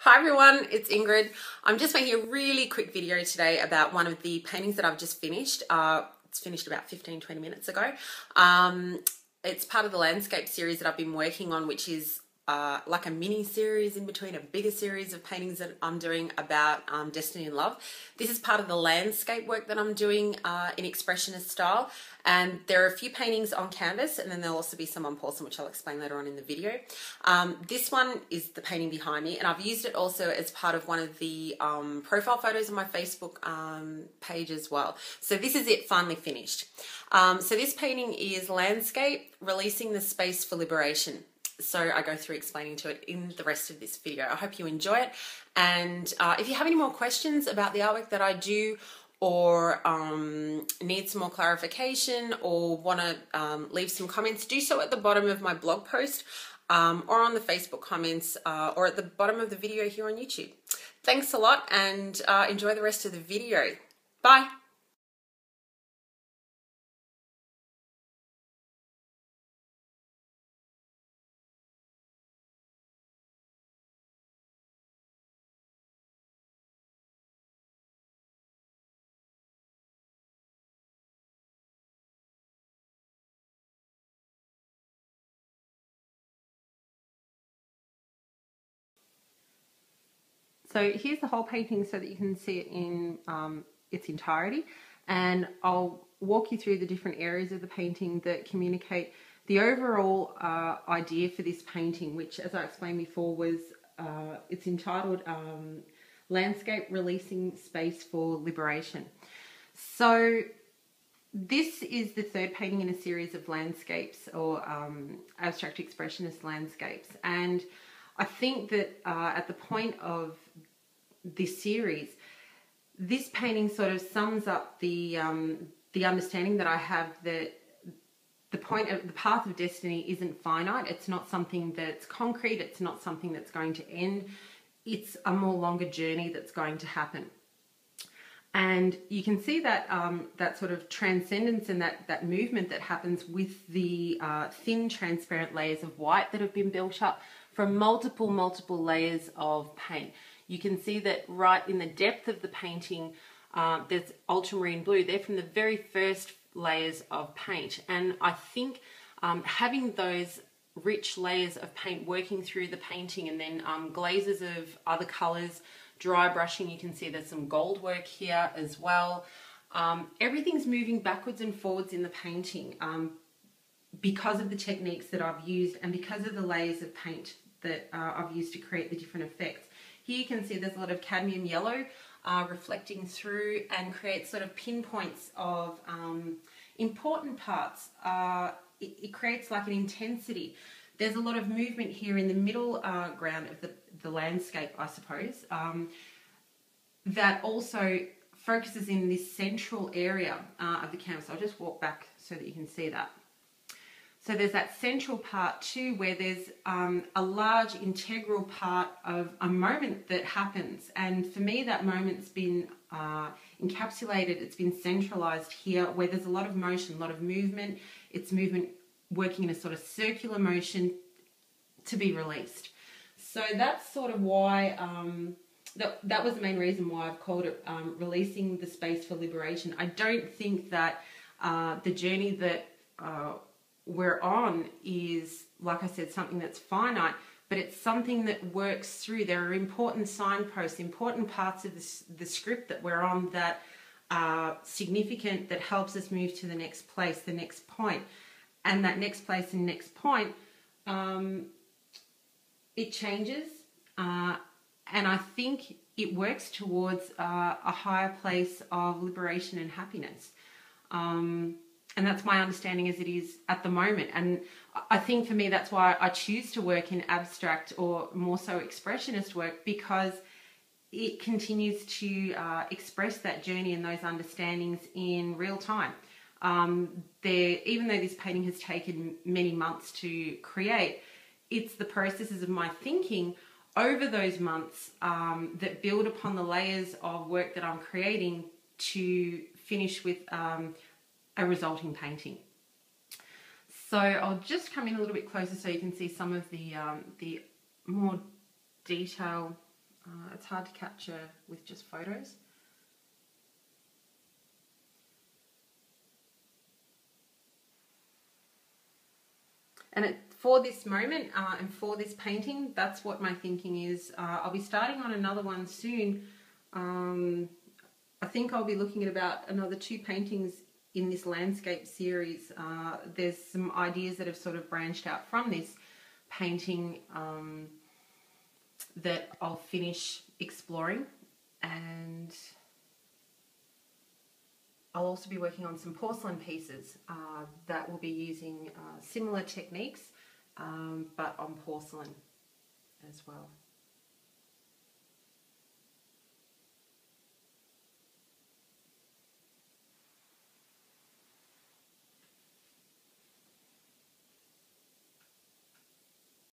Hi everyone, it's Ingrid. I'm just making a really quick video today about one of the paintings that I've just finished. It's finished about 15-20 minutes ago. It's part of the landscape series that I've been working on, which is like a mini series in between a bigger series of paintings that I'm doing about destiny and love. This is part of the landscape work that I'm doing in Expressionist style, and there are a few paintings on canvas, and then there'll also be some on porcelain, which I'll explain later on in the video. This one is the painting behind me, and I've used it also as part of one of the profile photos on my Facebook page as well. So this is it finally finished. So this painting is landscape, releasing the space for liberation. So I go through explaining to it in the rest of this video. I hope you enjoy it. And if you have any more questions about the artwork that I do, or need some more clarification, or want to leave some comments, do so at the bottom of my blog post, or on the Facebook comments, or at the bottom of the video here on YouTube. Thanks a lot, and enjoy the rest of the video. Bye. So here's the whole painting so that you can see it in its entirety, and I'll walk you through the different areas of the painting that communicate the overall idea for this painting, which, as I explained before, was it's entitled Landscape, Releasing Space for Liberation. So this is the third painting in a series of landscapes, or abstract expressionist landscapes, and I think that at the point of this series, this painting sort of sums up the understanding that I have that the path of destiny isn't finite. It's not something that's concrete. It's not something that's going to end. It's a more longer journey that's going to happen. And you can see that that sort of transcendence and that movement that happens with the thin transparent layers of white that have been built up from multiple layers of paint. You can see that right in the depth of the painting, there's ultramarine blue. They're from the very first layers of paint. And I think having those rich layers of paint working through the painting, and then glazes of other colors, dry brushing, you can see there's some gold work here as well. Everything's moving backwards and forwards in the painting because of the techniques that I've used, and because of the layers of paint that I've used to create the different effects. Here you can see there's a lot of cadmium yellow reflecting through, and creates sort of pinpoints of important parts. It creates like an intensity. There's a lot of movement here in the middle ground of the landscape, I suppose, that also focuses in this central area of the canvas. I'll just walk back so that you can see that. So there's that central part too, where there's a large integral part of a moment that happens. And for me, that moment's been encapsulated, it's been centralized here, where there's a lot of motion, a lot of movement. It's movement working in a sort of circular motion to be released. So that's sort of why, that was the main reason why I've called it Releasing the Space for Liberation. I don't think that the journey that we're on is, like I said, something that's finite, but it's something that works through. There are important signposts, important parts of the script that we're on that are significant, that helps us move to the next place, the next point. And that next place and next point, it changes, and I think it works towards a higher place of liberation and happiness. And that's my understanding as it is at the moment. And I think for me, that's why I choose to work in abstract, or more so expressionist work, because it continues to express that journey and those understandings in real time. Even though this painting has taken many months to create, it's the processes of my thinking over those months that build upon the layers of work that I'm creating to finish with a resulting painting. So I'll just come in a little bit closer so you can see some of the more detail It's hard to capture with just photos. And for this moment and for this painting, that's what my thinking is. I'll be starting on another one soon. I think I'll be looking at about another 2 paintings in this landscape series. There's some ideas that have sort of branched out from this painting that I'll finish exploring, and I'll also be working on some porcelain pieces that will be using similar techniques but on porcelain as well.